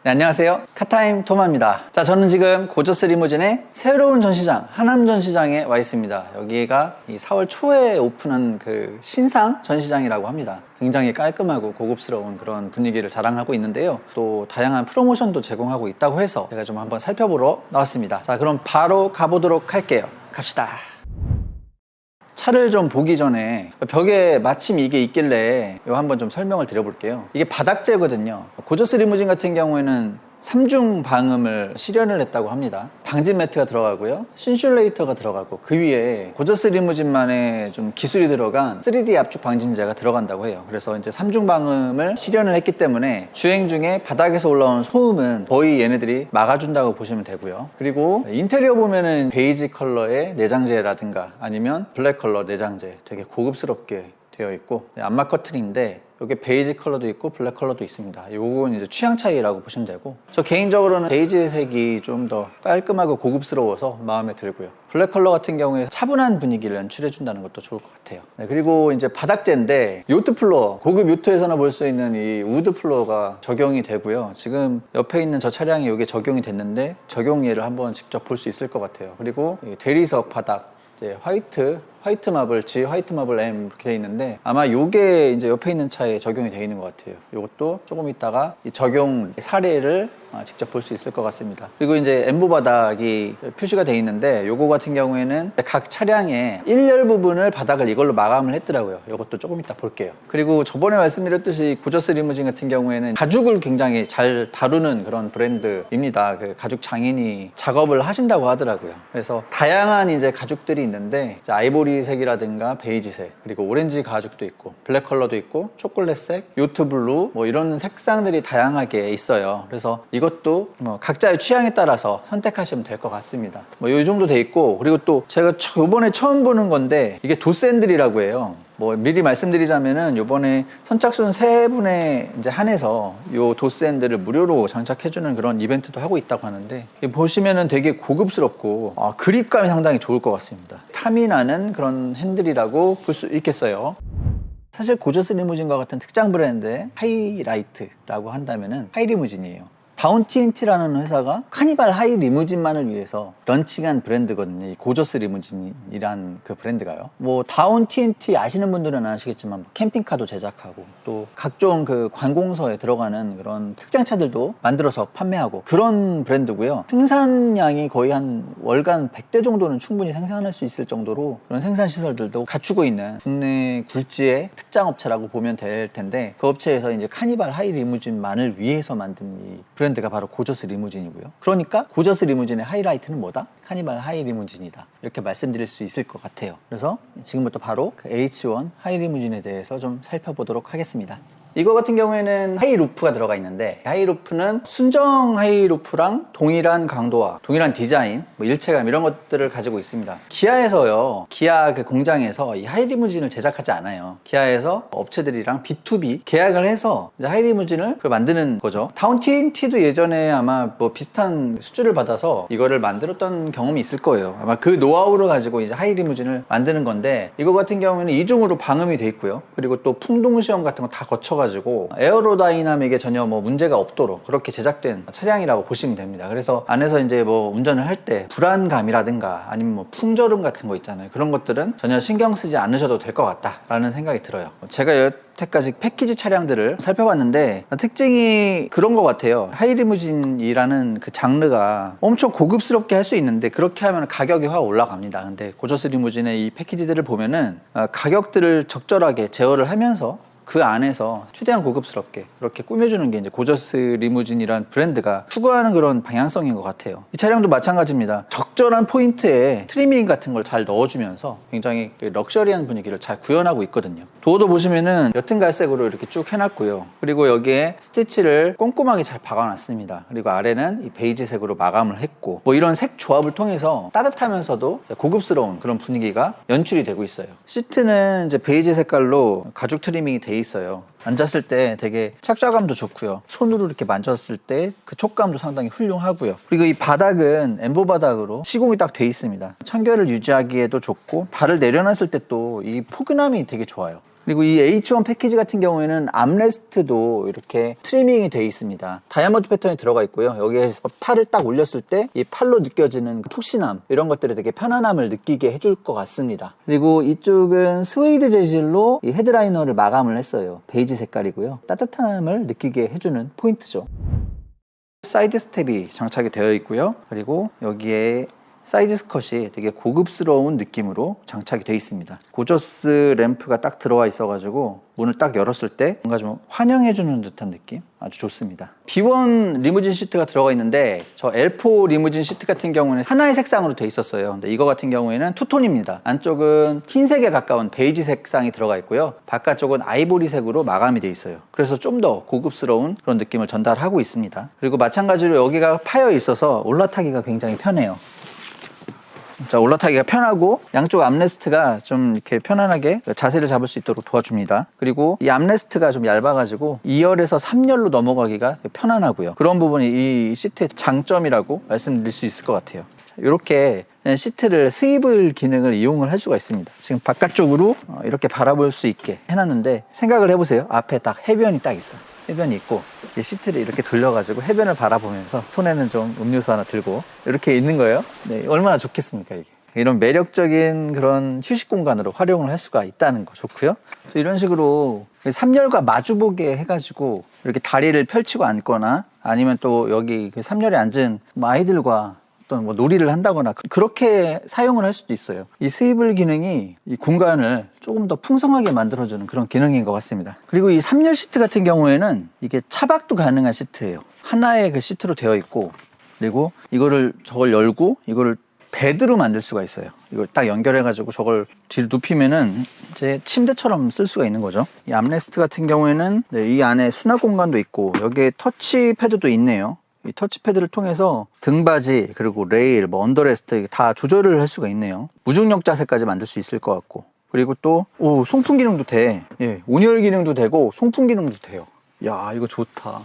네, 안녕하세요. 카타임 토마입니다. 자, 저는 지금 고저스 리무진의 새로운 전시장, 하남 전시장에 와 있습니다. 여기가 이 4월 초에 오픈한 그 신상 전시장이라고 합니다. 굉장히 깔끔하고 고급스러운 그런 분위기를 자랑하고 있는데요. 또 다양한 프로모션도 제공하고 있다고 해서 제가 좀 한번 살펴보러 나왔습니다. 자, 그럼 바로 가보도록 할게요. 갑시다. 차를 좀 보기 전에 벽에 마침 이게 있길래 이거 한번 좀 설명을 드려볼게요. 이게 바닥재거든요. 고저스 리무진 같은 경우에는 3중 방음을 실현을 했다고 합니다. 방진 매트가 들어가고요, 신슐레이터가 들어가고, 그 위에 고저스 리무진만의 좀 기술이 들어간 3D 압축 방진제가 들어간다고 해요. 그래서 이제 3중 방음을 실현을 했기 때문에 주행 중에 바닥에서 올라오는 소음은 거의 얘네들이 막아준다고 보시면 되고요. 그리고 인테리어 보면은 베이지 컬러의 내장재라든가 아니면 블랙 컬러 내장재, 되게 고급스럽게 되어 있고, 암막 커튼인데 여기 베이지 컬러도 있고 블랙 컬러도 있습니다. 요건 이제 취향 차이라고 보시면 되고, 저 개인적으로는 베이지 색이 좀 더 깔끔하고 고급스러워서 마음에 들고요. 블랙 컬러 같은 경우에 차분한 분위기를 연출해 준다는 것도 좋을 것 같아요. 네, 그리고 이제 바닥재인데 요트 플로어, 고급 요트에서나 볼 수 있는 이 우드 플로어가 적용이 되고요. 지금 옆에 있는 저 차량에 이게 적용이 됐는데 적용 예를 한번 직접 볼 수 있을 것 같아요. 그리고 대리석 바닥 이제 화이트 마블 G, 화이트 마블 M 이렇게 돼 있는데, 아마 요게 이제 옆에 있는 차에 적용이 되어 있는 것 같아요. 요것도 조금 있다가 이 적용 사례를 직접 볼 수 있을 것 같습니다. 그리고 이제 엠보 바닥이 표시가 되어 있는데, 요거 같은 경우에는 각 차량의 1열 부분을 바닥을 이걸로 마감을 했더라고요. 요것도 조금 이따 볼게요. 그리고 저번에 말씀드렸듯이 고저스 리무진 같은 경우에는 가죽을 굉장히 잘 다루는 그런 브랜드입니다. 그 가죽 장인이 작업을 하신다고 하더라고요. 그래서 다양한 이제 가죽들이 있는데, 이제 아이보리색이라든가 베이지색, 그리고 오렌지 가죽도 있고 블랙 컬러도 있고 초콜릿색, 요트 블루, 뭐 이런 색상들이 다양하게 있어요. 그래서 이것도 뭐 각자의 취향에 따라서 선택하시면 될 것 같습니다. 뭐 이 정도 돼 있고, 그리고 또 제가 요번에 처음 보는 건데 이게 도스핸들이라고 해요. 뭐 미리 말씀드리자면은 요번에 선착순 3분에 이제 한해서 요 도스핸들을 무료로 장착해주는 그런 이벤트도 하고 있다고 하는데, 보시면은 되게 고급스럽고 그립감이 상당히 좋을 것 같습니다. 탐이 나는 그런 핸들이라고 볼 수 있겠어요. 사실 고저스 리무진과 같은 특장 브랜드의 하이라이트라고 한다면은 하이리무진이에요. 다운 TNT라는 회사가 카니발 하이 리무진만을 위해서 런칭한 브랜드거든요. 이 고저스 리무진이란 그 브랜드가요. 뭐 다운 TNT 아시는 분들은 아시겠지만 캠핑카도 제작하고 또 각종 그 관공서에 들어가는 그런 특장차들도 만들어서 판매하고 그런 브랜드고요. 생산량이 거의 한 월간 100대 정도는 충분히 생산할 수 있을 정도로 그런 생산 시설들도 갖추고 있는 국내 굴지의 특장업체라고 보면 될 텐데, 그 업체에서 이제 카니발 하이 리무진만을 위해서 만든 이 브랜드가 바로 고저스 리무진이고요. 그러니까 고저스 리무진의 하이라이트는 뭐다? 카니발 하이 리무진이다. 이렇게 말씀드릴 수 있을 것 같아요. 그래서 지금부터 바로 그 H1 하이 리무진에 대해서 좀 살펴보도록 하겠습니다. 이거 같은 경우에는 하이루프가 들어가 있는데, 하이루프는 순정 하이루프랑 동일한 강도와 동일한 디자인, 뭐 일체감 이런 것들을 가지고 있습니다. 기아에서요, 기아 그 공장에서 이 하이리무진을 제작하지 않아요. 기아에서 업체들이랑 B2B 계약을 해서 이제 하이리무진을 만드는 거죠. 다운 TNT도 예전에 아마 뭐 비슷한 수주를 받아서 이거를 만들었던 경험이 있을 거예요. 아마 그 노하우를 가지고 이제 하이리무진을 만드는 건데, 이거 같은 경우에는 이중으로 방음이 돼 있고요. 그리고 또 풍동 시험 같은 거 다 거쳐가지고 에어로다이나믹에 전혀 뭐 문제가 없도록 그렇게 제작된 차량이라고 보시면 됩니다. 그래서 안에서 이제 뭐 운전을 할 때 불안감이라든가 아니면 뭐 풍절음 같은 거 있잖아요. 그런 것들은 전혀 신경 쓰지 않으셔도 될 것 같다라는 생각이 들어요. 제가 여태까지 패키지 차량들을 살펴봤는데 특징이 그런 것 같아요. 하이리무진이라는 그 장르가 엄청 고급스럽게 할 수 있는데, 그렇게 하면 가격이 확 올라갑니다. 근데 고저스 리무진의 이 패키지들을 보면은 가격들을 적절하게 제어를 하면서 그 안에서 최대한 고급스럽게 그렇게 꾸며주는 게 이제 고저스 리무진이란 브랜드가 추구하는 그런 방향성인 것 같아요. 이 차량도 마찬가지입니다. 적절한 포인트에 트리밍 같은 걸 잘 넣어주면서 굉장히 럭셔리한 분위기를 잘 구현하고 있거든요. 도어도 보시면은 옅은 갈색으로 이렇게 쭉 해놨고요. 그리고 여기에 스티치를 꼼꼼하게 잘 박아놨습니다. 그리고 아래는 이 베이지색으로 마감을 했고, 뭐 이런 색 조합을 통해서 따뜻하면서도 고급스러운 그런 분위기가 연출이 되고 있어요. 시트는 이제 베이지 색깔로 가죽 트리밍이 돼 있어요. 앉았을 때 되게 착좌감도 좋고요. 손으로 이렇게 만졌을 때 그 촉감도 상당히 훌륭하고요. 그리고 이 바닥은 엠보 바닥으로 시공이 딱 돼 있습니다. 청결을 유지하기에도 좋고, 발을 내려놨을 때 또 이 포근함이 되게 좋아요. 그리고 이 H1 패키지 같은 경우에는 암레스트도 이렇게 트리밍이 되어 있습니다. 다이아몬드 패턴이 들어가 있고요. 여기에서 팔을 딱 올렸을 때 이 팔로 느껴지는 푹신함, 이런 것들이 되게 편안함을 느끼게 해줄 것 같습니다. 그리고 이쪽은 스웨이드 재질로 이 헤드라이너를 마감을 했어요. 베이지 색깔이고요. 따뜻함을 느끼게 해주는 포인트죠. 사이드 스텝이 장착이 되어 있고요. 그리고 여기에 사이드 스컷이 되게 고급스러운 느낌으로 장착이 되어 있습니다. 고저스 램프가 딱 들어와 있어가지고 문을 딱 열었을 때 뭔가 좀 환영해주는 듯한 느낌, 아주 좋습니다. B1 리무진 시트가 들어가 있는데 저 L4 리무진 시트 같은 경우는 하나의 색상으로 되어 있었어요. 근데 이거 같은 경우에는 투톤입니다. 안쪽은 흰색에 가까운 베이지 색상이 들어가 있고요. 바깥쪽은 아이보리색으로 마감이 되어 있어요. 그래서 좀 더 고급스러운 그런 느낌을 전달하고 있습니다. 그리고 마찬가지로 여기가 파여 있어서 올라타기가 굉장히 편해요. 자, 올라타기가 편하고 양쪽 암레스트가 좀 이렇게 편안하게 자세를 잡을 수 있도록 도와줍니다. 그리고 이 암레스트가 좀 얇아가지고 2열에서 3열로 넘어가기가 편안하고요. 그런 부분이 이 시트의 장점이라고 말씀드릴 수 있을 것 같아요. 이렇게 시트를 스위블 기능을 이용을 할 수가 있습니다. 지금 바깥쪽으로 이렇게 바라볼 수 있게 해놨는데 생각을 해보세요. 앞에 딱 해변이 딱 있어. 해변이 있고 이 시트를 이렇게 돌려가지고 해변을 바라보면서 손에는 좀 음료수 하나 들고 이렇게 있는 거예요. 네, 얼마나 좋겠습니까 이게. 이런 매력적인 그런 휴식 공간으로 활용을 할 수가 있다는 거 좋고요. 또 이런 식으로 3열과 마주보게 해가지고 이렇게 다리를 펼치고 앉거나 아니면 또 여기 3열에 앉은 아이들과 어떤 뭐 놀이를 한다거나 그렇게 사용을 할 수도 있어요. 이 스위블 기능이 이 공간을 조금 더 풍성하게 만들어주는 그런 기능인 것 같습니다. 그리고 이 3열 시트 같은 경우에는 이게 차박도 가능한 시트예요. 하나의 그 시트로 되어 있고 그리고 저걸 열고 이거를 베드로 만들 수가 있어요. 이걸 딱 연결해가지고 저걸 뒤로 눕히면은 이제 침대처럼 쓸 수가 있는 거죠. 이 암레스트 같은 경우에는 이 안에 수납 공간도 있고 여기에 터치 패드도 있네요. 이 터치패드를 통해서 등받이 그리고 레일, 언더레스트 다 조절을 할 수가 있네요. 무중력 자세까지 만들 수 있을 것 같고 그리고 또 송풍 기능도 돼. 예, 온열 기능도 되고 송풍 기능도 돼요. 야, 이거 좋다.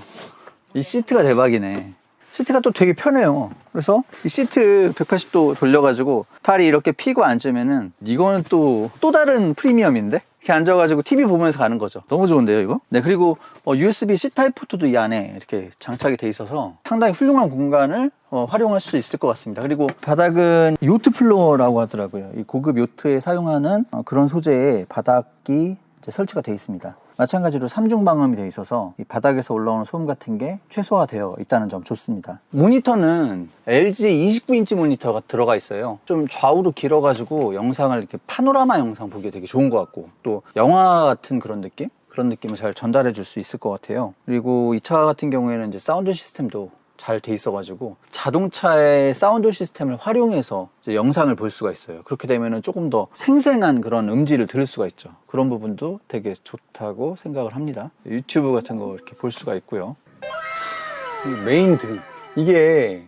이 시트가 대박이네. 시트가 또 되게 편해요. 그래서 이 시트 180도 돌려가지고 다리 이렇게 피고 앉으면은 이거는 또 다른 프리미엄인데? 이렇게 앉아가지고 TV 보면서 가는 거죠. 너무 좋은데요, 이거? 네, 그리고 USB-C 타입 포트도 이 안에 이렇게 장착이 돼 있어서 상당히 훌륭한 공간을 활용할 수 있을 것 같습니다. 그리고 바닥은 요트 플로어라고 하더라고요. 이 고급 요트에 사용하는 그런 소재의 바닥이 이제 설치가 되어 있습니다. 마찬가지로 3중 방음이 되어 있어서 이 바닥에서 올라오는 소음 같은 게 최소화되어 있다는 점 좋습니다. 모니터는 LG 29인치 모니터가 들어가 있어요. 좀 좌우로 길어가지고 영상을 이렇게 파노라마 영상 보기 되게 좋은 것 같고 또 영화 같은 그런 느낌을 잘 전달해 줄 수 있을 것 같아요. 그리고 이 차 같은 경우에는 이제 사운드 시스템도 잘 돼 있어가지고 자동차의 사운드 시스템을 활용해서 이제 영상을 볼 수가 있어요. 그렇게 되면은 조금 더 생생한 그런 음질을 들을 수가 있죠. 그런 부분도 되게 좋다고 생각을 합니다. 유튜브 같은 거 이렇게 볼 수가 있고요. 이 메인 등 이게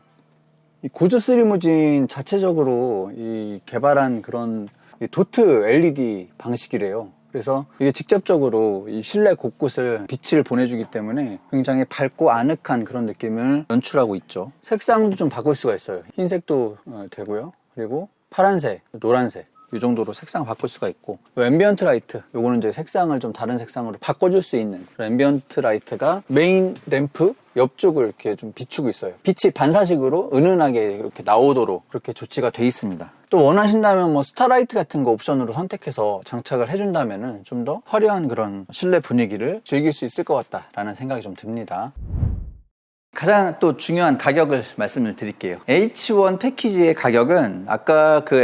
이 고저스 리무진 자체적으로 이 개발한 그런 도트 LED 방식이래요. 그래서 이게 직접적으로 이 실내 곳곳을 빛을 보내주기 때문에 굉장히 밝고 아늑한 그런 느낌을 연출하고 있죠. 색상도 좀 바꿀 수가 있어요. 흰색도 되고요. 그리고 파란색, 노란색 이 정도로 색상 바꿀 수가 있고 앰비언트 라이트 요거는 이제 색상을 좀 다른 색상으로 바꿔줄 수 있는 앰비언트 라이트가 메인 램프 옆쪽을 이렇게 좀 비추고 있어요. 빛이 반사식으로 은은하게 이렇게 나오도록 그렇게 조치가 돼 있습니다. 또 원하신다면 뭐 스타라이트 같은 거 옵션으로 선택해서 장착을 해준다면은 좀 더 화려한 그런 실내 분위기를 즐길 수 있을 것 같다라는 생각이 좀 듭니다. 가장 또 중요한 가격을 말씀을 드릴게요. H1 패키지의 가격은 아까 그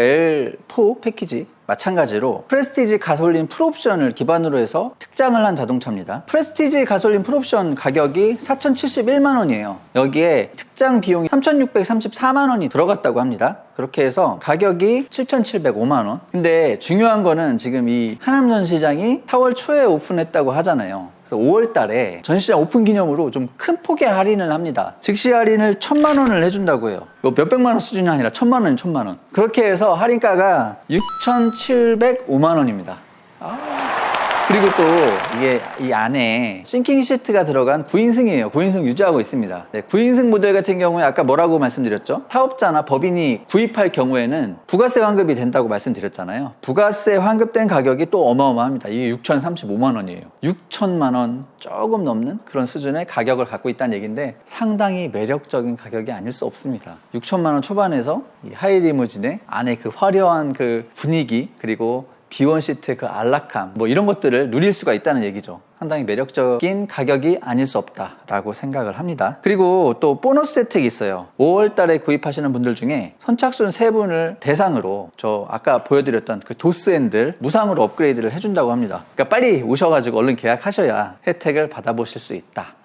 L4 패키지 마찬가지로 프레스티지 가솔린 풀옵션을 기반으로 해서 특장을 한 자동차입니다. 프레스티지 가솔린 풀옵션 가격이 4,071만 원이에요. 여기에 특장 비용이 3,634만 원이 들어갔다고 합니다. 그렇게 해서 가격이 7,705만 원. 근데 중요한 거는 지금 이 하남 전시장이 4월 초에 오픈했다고 하잖아요. 그래서 5월 달에 전시장 오픈 기념으로 좀 큰 폭의 할인을 합니다. 즉시 할인을 1,000만 원을 해준다고 해요. 몇백만 원 수준이 아니라 1,000만 원이 1,000만 원. 그렇게 해서 할인가가 6,705만 원입니다. 그리고 또 이게 이 안에 싱킹 시트가 들어간 9인승이에요. 9인승 유지하고 있습니다. 네, 9인승 모델 같은 경우에 아까 뭐라고 말씀드렸죠? 사업자나 법인이 구입할 경우에는 부가세 환급이 된다고 말씀드렸잖아요. 부가세 환급된 가격이 또 어마어마합니다. 이게 6,035만 원이에요. 6천만 원 조금 넘는 그런 수준의 가격을 갖고 있다는 얘기인데 상당히 매력적인 가격이 아닐 수 없습니다. 6천만 원 초반에서 이 하이리무진의 안에 그 화려한 그 분위기 그리고 B1 시트의 그 안락함 뭐 이런 것들을 누릴 수가 있다는 얘기죠. 상당히 매력적인 가격이 아닐 수 없다라고 생각을 합니다. 그리고 또 보너스 혜택이 있어요. 5월 달에 구입하시는 분들 중에 선착순 3분을 대상으로 저 아까 보여드렸던 그 도스앤들 무상으로 업그레이드를 해준다고 합니다. 그러니까 빨리 오셔가지고 얼른 계약하셔야 혜택을 받아보실 수 있다.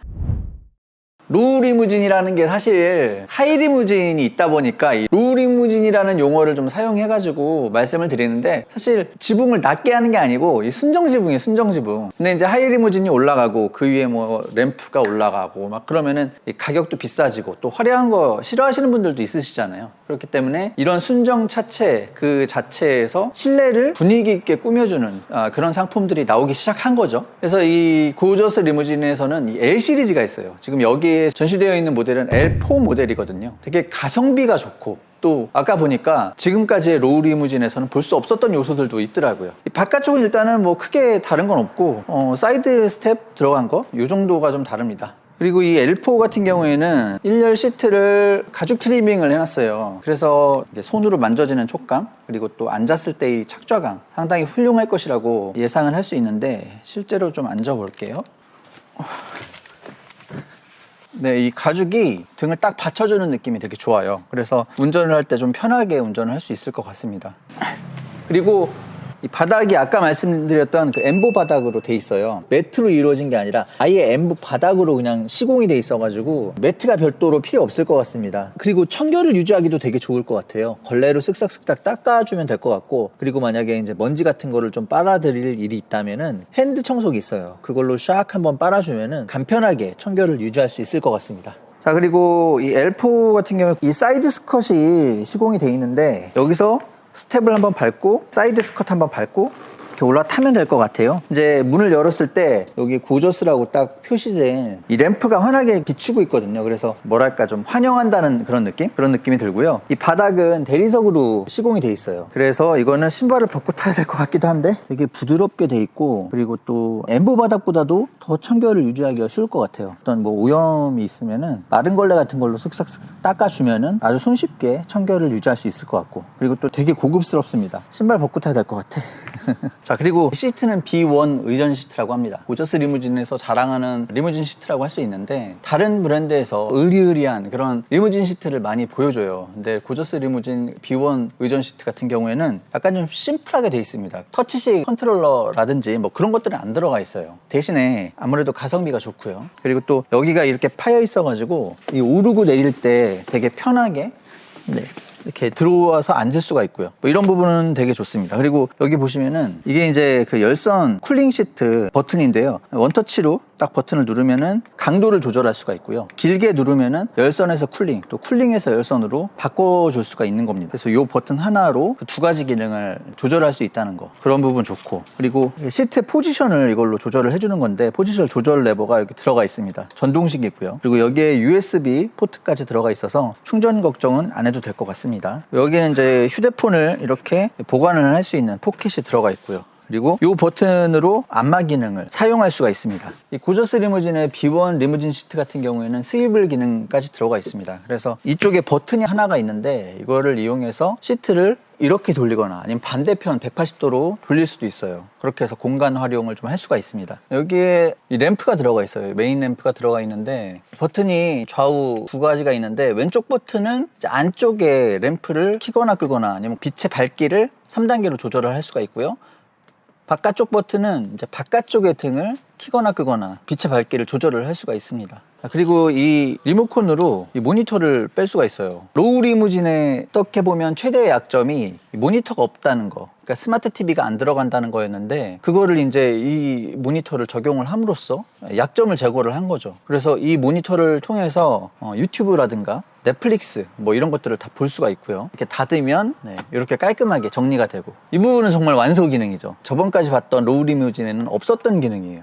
로우 리무진이라는 게 사실 하이 리무진이 있다 보니까 이 로우 리무진이라는 용어를 좀 사용해가지고 말씀을 드리는데 사실 지붕을 낮게 하는 게 아니고 이 순정 지붕이에요, 순정 지붕. 근데 이제 하이 리무진이 올라가고 그 위에 뭐 램프가 올라가고 막 그러면은 이 가격도 비싸지고 또 화려한 거 싫어하시는 분들도 있으시잖아요. 그렇기 때문에 이런 순정 차체 그 자체에서 실내를 분위기 있게 꾸며주는 그런 상품들이 나오기 시작한 거죠. 그래서 이 고저스 리무진에서는 이 L 시리즈가 있어요. 지금 여기에 전시되어 있는 모델은 L4 모델이거든요. 되게 가성비가 좋고 또 아까 보니까 지금까지의 로우 리무진에서는 볼 수 없었던 요소들도 있더라고요. 이 바깥쪽은 일단은 뭐 크게 다른 건 없고 사이드 스텝 들어간 거 이 정도가 좀 다릅니다. 그리고 이 L4 같은 경우에는 1열 시트를 가죽 트리밍을 해놨어요. 그래서 이제 손으로 만져지는 촉감 그리고 또 앉았을 때의 착좌감 상당히 훌륭할 것이라고 예상을 할 수 있는데 실제로 좀 앉아볼게요. 네, 이 가죽이 등을 딱 받쳐주는 느낌이 되게 좋아요. 그래서 운전을 할 때 좀 편하게 운전을 할 수 있을 것 같습니다. 그리고 이 바닥이 아까 말씀드렸던 그 엠보 바닥으로 돼 있어요. 매트로 이루어진 게 아니라 아예 엠보 바닥으로 그냥 시공이 돼 있어가지고 매트가 별도로 필요 없을 것 같습니다. 그리고 청결을 유지하기도 되게 좋을 것 같아요. 걸레로 쓱싹쓱싹 닦아주면 될 것 같고 그리고 만약에 이제 먼지 같은 거를 좀 빨아들일 일이 있다면은 핸드 청소기 있어요. 그걸로 샥 한번 빨아주면은 간편하게 청결을 유지할 수 있을 것 같습니다. 자, 그리고 이 L4 같은 경우에 이 사이드 스컷이 시공이 돼 있는데 여기서 스텝을 한번 밟고 사이드 스컷 한번 밟고 이렇게 올라타면 될 것 같아요. 이제 문을 열었을 때 여기 고저스라고 딱 표시된 이 램프가 환하게 비추고 있거든요. 그래서 뭐랄까 좀 환영한다는 그런 느낌? 그런 느낌이 들고요. 이 바닥은 대리석으로 시공이 돼 있어요. 그래서 이거는 신발을 벗고 타야 될 것 같기도 한데 되게 부드럽게 돼 있고 그리고 또 엠보 바닥보다도 더 청결을 유지하기가 쉬울 것 같아요. 어떤 뭐 오염이 있으면은 마른 걸레 같은 걸로 슥싹 닦아주면은 아주 손쉽게 청결을 유지할 수 있을 것 같고 그리고 또 되게 고급스럽습니다. 신발 벗고 타야 될 것 같아. 자, 그리고 시트는 B1 의전 시트라고 합니다. 고저스 리무진에서 자랑하는 리무진 시트라고 할 수 있는데 다른 브랜드에서 의리의리한 그런 리무진 시트를 많이 보여줘요. 근데 고저스 리무진 B1 의전 시트 같은 경우에는 약간 좀 심플하게 돼 있습니다. 터치식 컨트롤러라든지 뭐 그런 것들은 안 들어가 있어요. 대신에 아무래도 가성비가 좋고요. 그리고 또 여기가 이렇게 파여 있어가지고 이 오르고 내릴 때 되게 편하게 이렇게 들어와서 앉을 수가 있고요. 뭐 이런 부분은 되게 좋습니다. 그리고 여기 보시면은 이게 이제 그 열선 쿨링 시트 버튼인데요. 원터치로 딱 버튼을 누르면은 강도를 조절할 수가 있고요. 길게 누르면은 열선에서 쿨링, 또 쿨링에서 열선으로 바꿔줄 수가 있는 겁니다. 그래서 이 버튼 하나로 그 두 가지 기능을 조절할 수 있다는 거. 그런 부분 좋고. 그리고 시트 포지션을 이걸로 조절을 해주는 건데 포지션 조절 레버가 여기 들어가 있습니다. 전동식이고요. 그리고 여기에 USB 포트까지 들어가 있어서 충전 걱정은 안 해도 될 것 같습니다. 여기는 이제 휴대폰을 이렇게 보관을 할 수 있는 포켓이 들어가 있고요. 그리고 이 버튼으로 안마 기능을 사용할 수가 있습니다. 이 고저스 리무진의 B1 리무진 시트 같은 경우에는 스위블 기능까지 들어가 있습니다. 그래서 이쪽에 버튼이 하나가 있는데 이거를 이용해서 시트를 이렇게 돌리거나 아니면 반대편 180도로 돌릴 수도 있어요. 그렇게 해서 공간 활용을 좀 할 수가 있습니다. 여기에 이 램프가 들어가 있어요. 메인 램프가 들어가 있는데 버튼이 좌우 두 가지가 있는데 왼쪽 버튼은 이제 안쪽에 램프를 켜거나 끄거나 아니면 빛의 밝기를 3단계로 조절을 할 수가 있고요. 바깥쪽 버튼은 이제 바깥쪽의 등을 켜거나 끄거나 빛의 밝기를 조절을 할 수가 있습니다. 그리고 이 리모컨으로 이 모니터를 뺄 수가 있어요. 로우 리무진의 어떻게 보면 최대의 약점이 모니터가 없다는 거. 그러니까 스마트 TV가 안 들어간다는 거였는데 그거를 이제 이 모니터를 적용을 함으로써 약점을 제거를 한 거죠. 그래서 이 모니터를 통해서 유튜브라든가 넷플릭스 뭐 이런 것들을 다 볼 수가 있고요. 이렇게 닫으면 이렇게 깔끔하게 정리가 되고, 이 부분은 정말 완소 기능이죠. 저번까지 봤던 로우 리무진에는 없었던 기능이에요.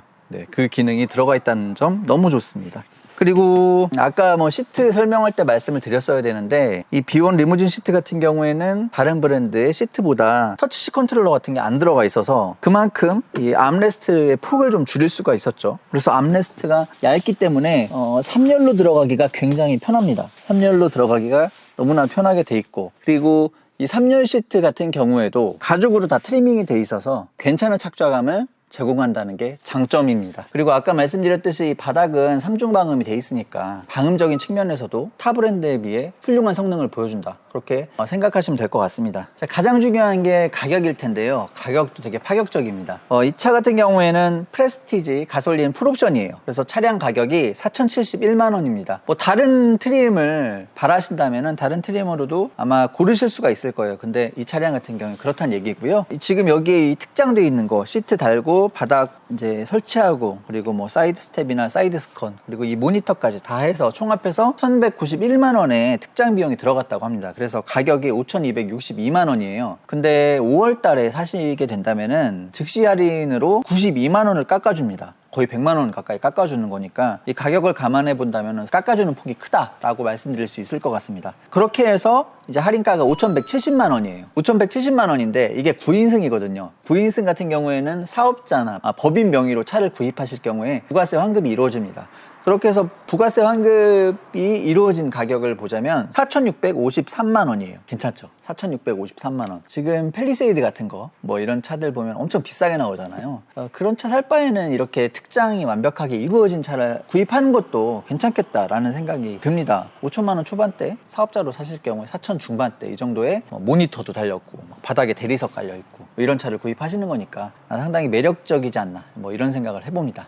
그 기능이 들어가 있다는 점 너무 좋습니다. 그리고 아까 뭐 시트 설명할 때 말씀을 드렸어야 되는데, 이 B1 리무진 시트 같은 경우에는 다른 브랜드의 시트보다 터치 컨트롤러 같은 게 안 들어가 있어서 그만큼 이 암레스트의 폭을 좀 줄일 수가 있었죠. 그래서 암레스트가 얇기 때문에 3열로 들어가기가 굉장히 편합니다. 3열로 들어가기가 너무나 편하게 돼 있고, 그리고 이 3열 시트 같은 경우에도 가죽으로 다 트리밍이 돼 있어서 괜찮은 착좌감을 제공한다는 게 장점입니다. 그리고 아까 말씀드렸듯이 바닥은 3중 방음이 돼 있으니까 방음적인 측면에서도 타 브랜드에 비해 훌륭한 성능을 보여준다, 그렇게 생각하시면 될 것 같습니다. 자, 가장 중요한 게 가격일 텐데요. 가격도 되게 파격적입니다. 이 차 같은 경우에는 프레스티지 가솔린 풀옵션이에요. 그래서 차량 가격이 4,071만 원입니다. 뭐 다른 트림을 바라신다면 다른 트림으로도 아마 고르실 수가 있을 거예요. 근데 이 차량 같은 경우는 그렇다는 얘기고요. 지금 여기에 이 특장되어 있는 거, 시트 달고 바닥 이제 설치하고, 그리고 뭐 사이드 스텝이나 사이드 스컨, 그리고 이 모니터까지 다 해서 총합해서 1,191만 원의 특장 비용이 들어갔다고 합니다. 그래서 가격이 5,262만 원이에요. 근데 5월 달에 사시게 된다면은 즉시 할인으로 92만 원을 깎아줍니다. 거의 100만 원 가까이 깎아주는 거니까 이 가격을 감안해 본다면 깎아주는 폭이 크다라고 말씀드릴 수 있을 것 같습니다. 그렇게 해서 이제 할인가가 5,170만 원이에요. 5,170만 원인데 이게 9인승이거든요. 9인승 같은 경우에는 사업자나 법인 명의로 차를 구입하실 경우에 부가세 환급이 이루어집니다. 그렇게 해서 부가세 환급이 이루어진 가격을 보자면 4,653만 원이에요. 괜찮죠? 4,653만 원. 지금 팰리세이드 같은 거, 뭐 이런 차들 보면 엄청 비싸게 나오잖아요. 그런 차 살 바에는 이렇게 특장이 완벽하게 이루어진 차를 구입하는 것도 괜찮겠다라는 생각이 듭니다. 5천만 원 초반대 사업자로 사실 경우에 4천 중반대 이 정도의 모니터도 달렸고 바닥에 대리석 깔려있고 이런 차를 구입하시는 거니까 상당히 매력적이지 않나, 뭐 이런 생각을 해봅니다.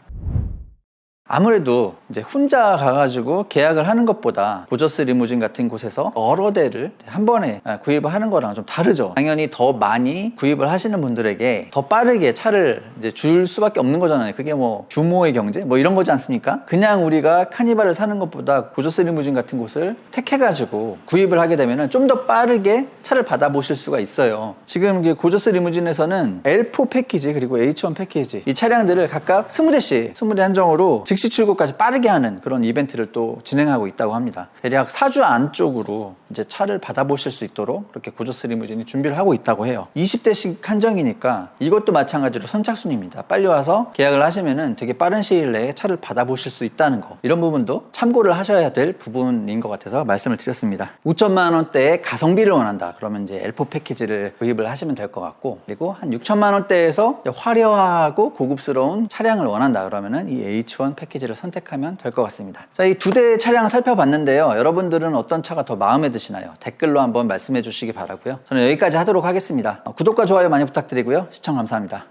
아무래도 이제 혼자 가가지고 계약을 하는 것보다 고저스 리무진 같은 곳에서 여러 대를 한 번에 구입을 하는 거랑 좀 다르죠. 당연히 더 많이 구입을 하시는 분들에게 더 빠르게 차를 이제 줄 수밖에 없는 거잖아요. 그게 뭐 규모의 경제 뭐 이런 거지 않습니까? 그냥 우리가 카니발을 사는 것보다 고저스 리무진 같은 곳을 택해가지고 구입을 하게 되면은 좀 더 빠르게 차를 받아보실 수가 있어요. 지금 고저스 리무진에서는 L4 패키지 그리고 H1 패키지 이 차량들을 각각 20대씩 20대 한정으로 즉시 출고까지 빠르게 하는 그런 이벤트를 또 진행하고 있다고 합니다. 대략 4주 안쪽으로 이제 차를 받아보실 수 있도록 그렇게 고저스 리무진이 준비를 하고 있다고 해요. 20대씩 한정이니까 이것도 마찬가지로 선착순입니다. 빨리 와서 계약을 하시면은 되게 빠른 시일 내에 차를 받아보실 수 있다는 거, 이런 부분도 참고를 하셔야 될 부분인 것 같아서 말씀을 드렸습니다. 5천만 원대의 가성비를 원한다 그러면 이제 L4 패키지를 구입을 하시면 될 것 같고, 그리고 한 6천만 원대에서 화려하고 고급스러운 차량을 원한다 그러면은 이 H1 패키지를 선택하면 될 것 같습니다. 자, 이 두 대의 차량 살펴봤는데요. 여러분들은 어떤 차가 더 마음에 드시나요? 댓글로 한번 말씀해 주시기 바라고요. 저는 여기까지 하도록 하겠습니다. 구독과 좋아요 많이 부탁드리고요. 시청 감사합니다.